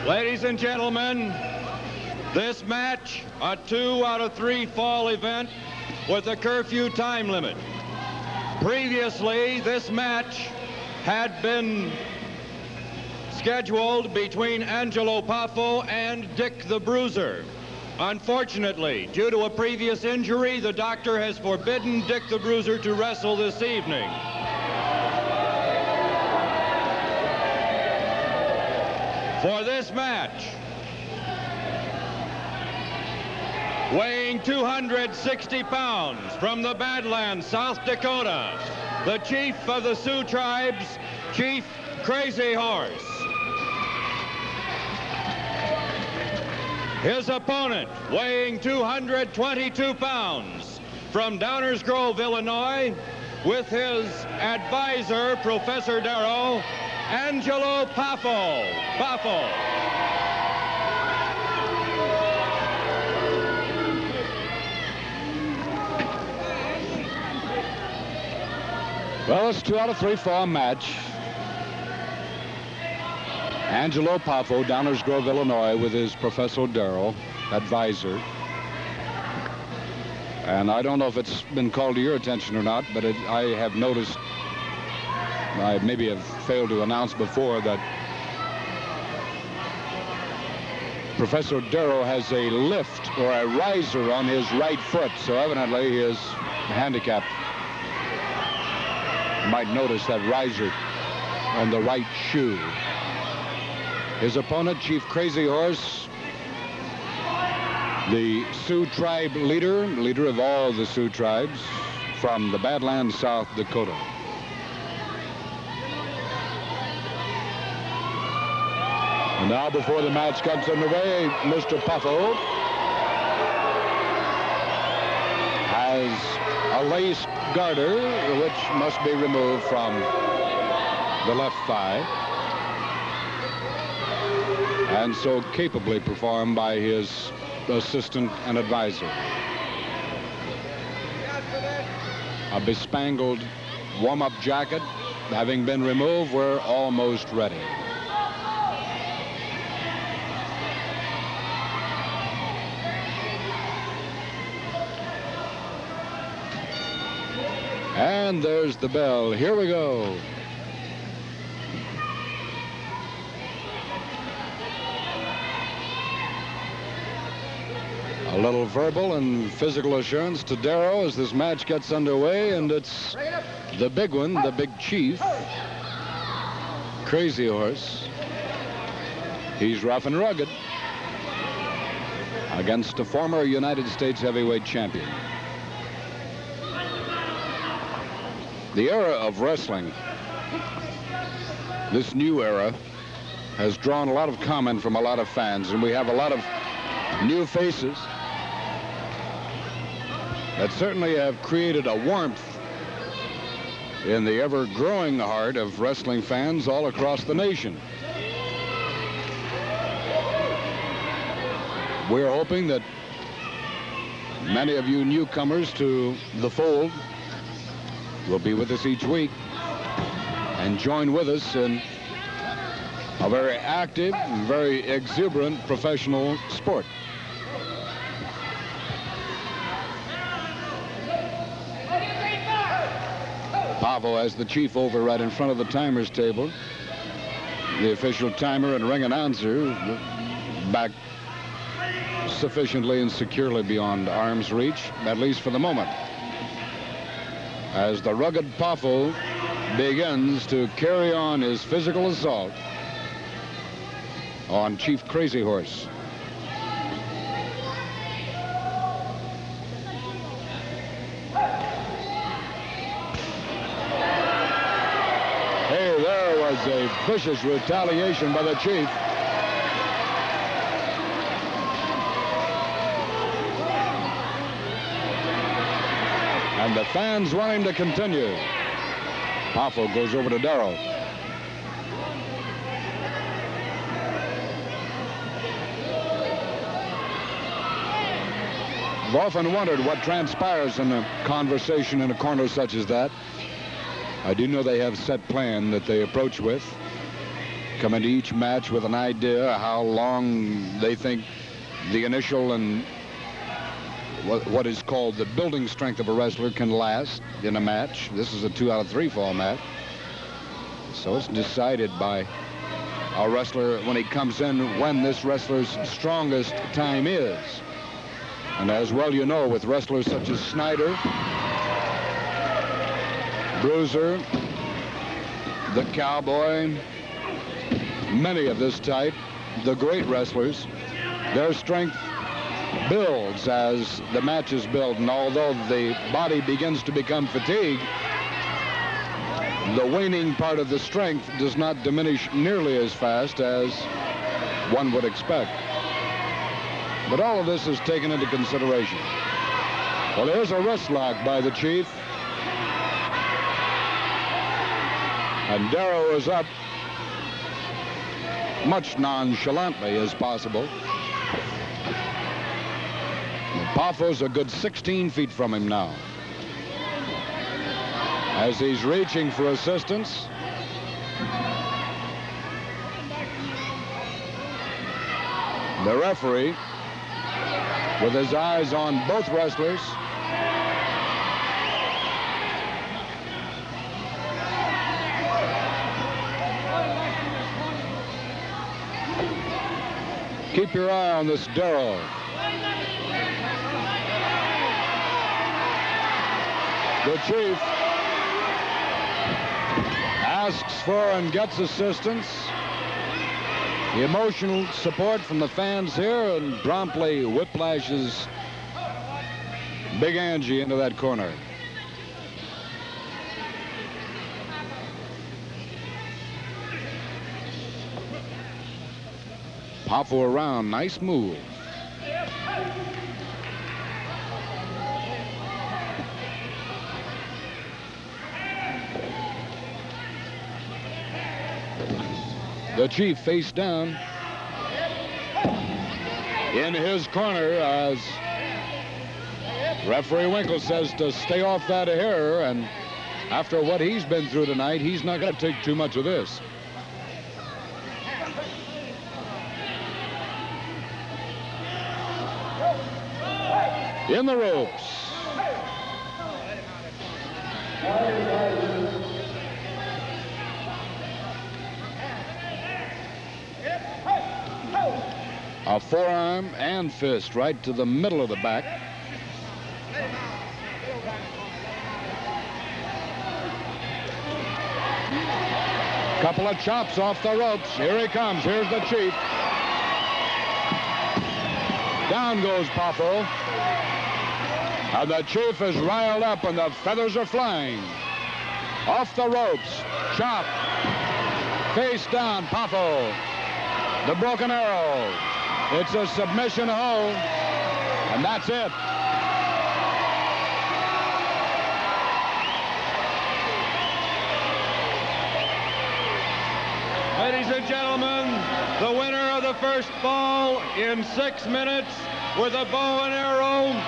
Ladies and gentlemen, this match, a 2 out of 3 fall event with a curfew time limit. Previously, this match had been scheduled between Angelo Poffo and Dick the Bruiser. Unfortunately, due to a previous injury, the doctor has forbidden Dick the Bruiser to wrestle this evening. For this match, weighing 260 pounds from the Badlands, South Dakota, the chief of the Sioux tribes, Chief Crazy Horse. His opponent, weighing 222 pounds from Downers Grove, Illinois, with his advisor, Professor Darrow, Angelo Poffo. Well, it's 2 out of 3 fall match. Angelo Poffo, Downers Grove, Illinois, with his Professor Darrow, advisor. And I don't know if it's been called to your attention or not, but I have noticed, I maybe have failed to announce before, that Professor Darrow has a lift or a riser on his right foot, so evidently he is handicapped. You might notice that riser on the right shoe. His opponent, Chief Crazy Horse, the Sioux tribe leader of all the Sioux tribes from the Badlands, South Dakota. And now, before the match gets underway, Mr. Poffo has a lace garter, which must be removed from the left thigh, and so capably performed by his assistant and advisor. A bespangled warm-up jacket having been removed, we're almost ready. And there's the bell. Here we go. A little verbal and physical assurance to Darrow as this match gets underway, and it's the big one, the big chief, Crazy Horse. He's rough and rugged against a former United States heavyweight champion. The era of wrestling, this new era, has drawn a lot of comment from a lot of fans, and we have a lot of new faces that certainly have created a warmth in the ever-growing heart of wrestling fans all across the nation. We're hoping that many of you newcomers to the fold will be with us each week and join with us in a very active and very exuberant professional sport. Poffo has the chief over right in front of the timer's table. The official timer and ring announcer back sufficiently and securely beyond arm's reach, at least for the moment, as the rugged Poffo begins to carry on his physical assault on Chief Crazy Horse. Hey, there was a vicious retaliation by the chief. And the fans want him to continue. Poffo goes over to Darrow. I've often wondered what transpires in a conversation in a corner such as that. I do know they have set plan that they approach with. come into each match with an idea how long they think the initial and what is called the building strength of a wrestler can last in a match. This is a 2 out of 3 fall match. So it's decided by a wrestler when he comes in when this wrestler's strongest time is. And as well you know, with wrestlers such as Snyder, Bruiser, the Cowboy, many of this type, the great wrestlers, their strength builds as the matches build. And although the body begins to become fatigued, the waning part of the strength does not diminish nearly as fast as one would expect. But all of this is taken into consideration. Well, there's a wrist lock by the Chief. And Darrow is up much nonchalantly as possible. Poffo's a good 16 feet from him now. As he's reaching for assistance, the referee, with his eyes on both wrestlers, keep your eye on this Darrow. The Chief asks for and gets assistance. The emotional support from the fans here, and promptly whiplashes Big Angie into that corner. Poffo around, nice move. The Chief face down in his corner as referee Winkle says to stay off that hair, and after what he's been through tonight, he's not going to take too much of this. In the ropes. A forearm and fist right to the middle of the back. Couple of chops off the ropes. Here he comes. Here's the Chief. Down goes Poffo. And the Chief is riled up and the feathers are flying. Off the ropes. Chop. Face down, Poffo. The broken arrow. It's a submission hold, and that's it. Ladies and gentlemen, the winner of the first fall in 6 minutes with a bow and arrow,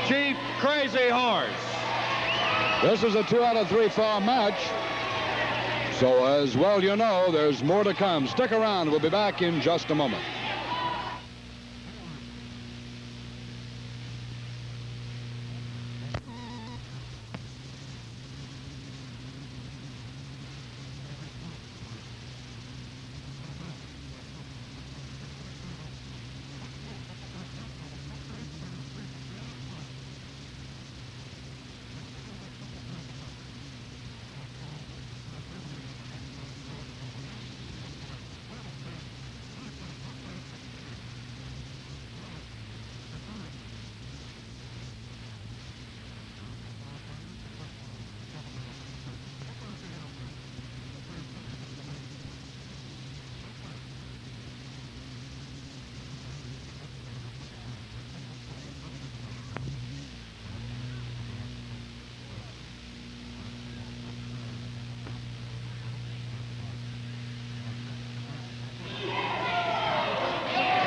Chief Crazy Horse. This is a 2 out of 3 fall match. So as well you know, there's more to come. Stick around. We'll be back in just a moment.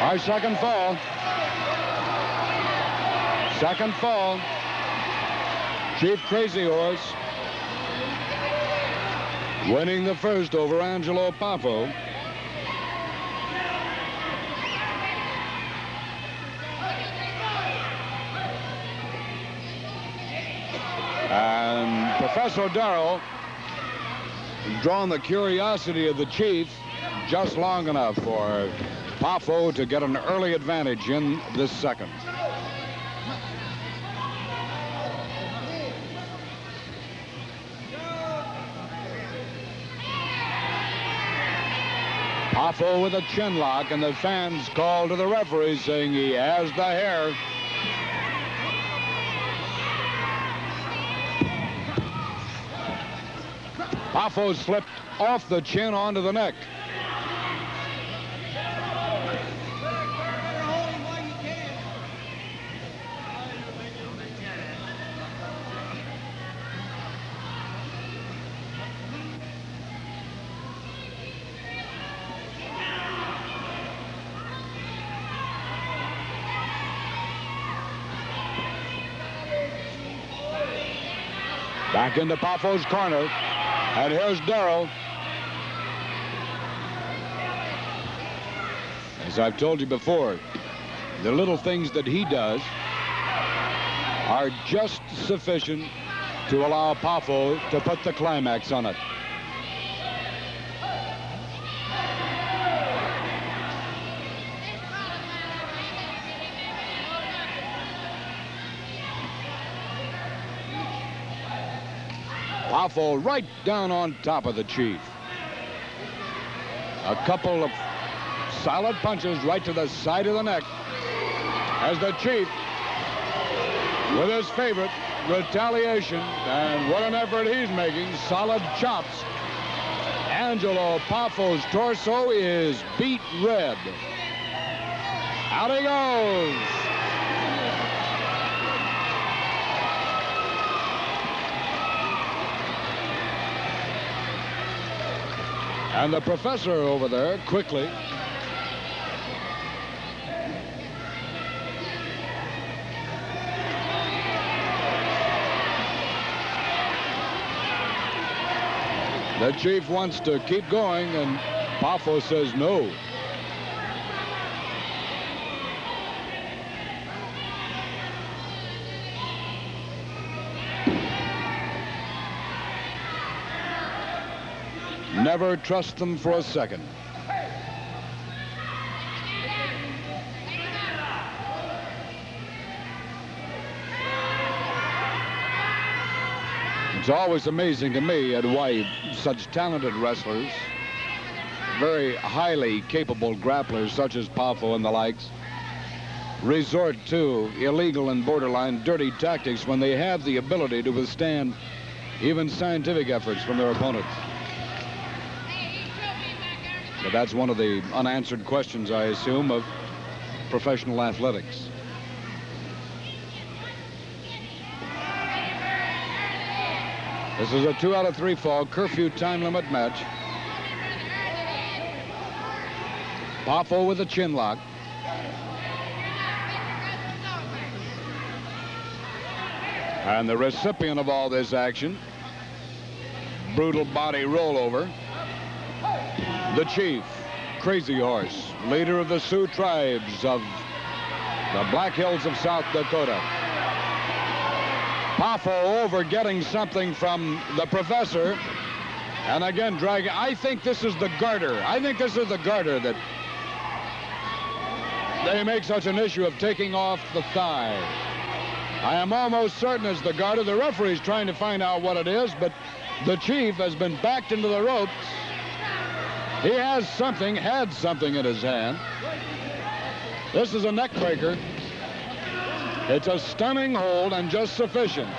Our second fall. Second fall. Chief Crazy Horse winning the first over Angelo Poffo. Professor Darrow has drawn the curiosity of the chief just long enough for Poffo to get an early advantage in this second. Poffo with a chin lock, and the fans call to the referee saying he has the hair. Poffo slipped off the chin onto the neck. Back into Poffo's corner. And here's Darrow. As I've told you before, the little things that he does are just sufficient to allow Poffo to put the climax on it. Poffo right down on top of the chief. A couple of solid punches right to the side of the neck as the chief, with his favorite, retaliation, and what an effort he's making, solid chops. Angelo Poffo's torso is beet red. Out he goes. And the professor over there quickly the chief wants to keep going, and Poffo says no. Never trust them for a second. It's always amazing to me at why such talented wrestlers, very highly capable grapplers such as Poffo and the likes, resort to illegal and borderline dirty tactics when they have the ability to withstand even scientific efforts from their opponents. But that's one of the unanswered questions, I assume, of professional athletics. This is a 2 out of 3 fall curfew time limit match. Poffo with a chin lock. And the recipient of all this action, brutal body rollover, the chief, Crazy Horse, leader of the Sioux tribes of the Black Hills of South Dakota. Poffo over getting something from the professor, and again dragging. I think this is the garter. I think this is the garter that they make such an issue of taking off the thigh. I am almost certain it's the garter. The referee's trying to find out what it is, but the chief has been backed into the ropes. He has something, had something in his hand. This is a neck breaker. It's a stunning hold and just sufficient.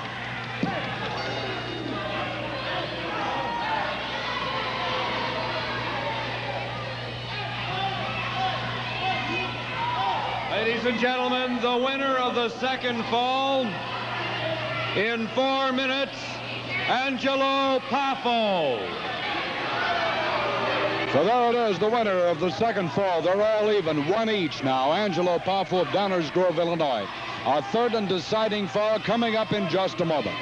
Ladies and gentlemen, the winner of the second fall in 4 minutes, Angelo Poffo. So there it is, the winner of the second fall. They're all even, 1 each now. Angelo Poffo of Downers Grove, Illinois. Our third and deciding fall coming up in just a moment.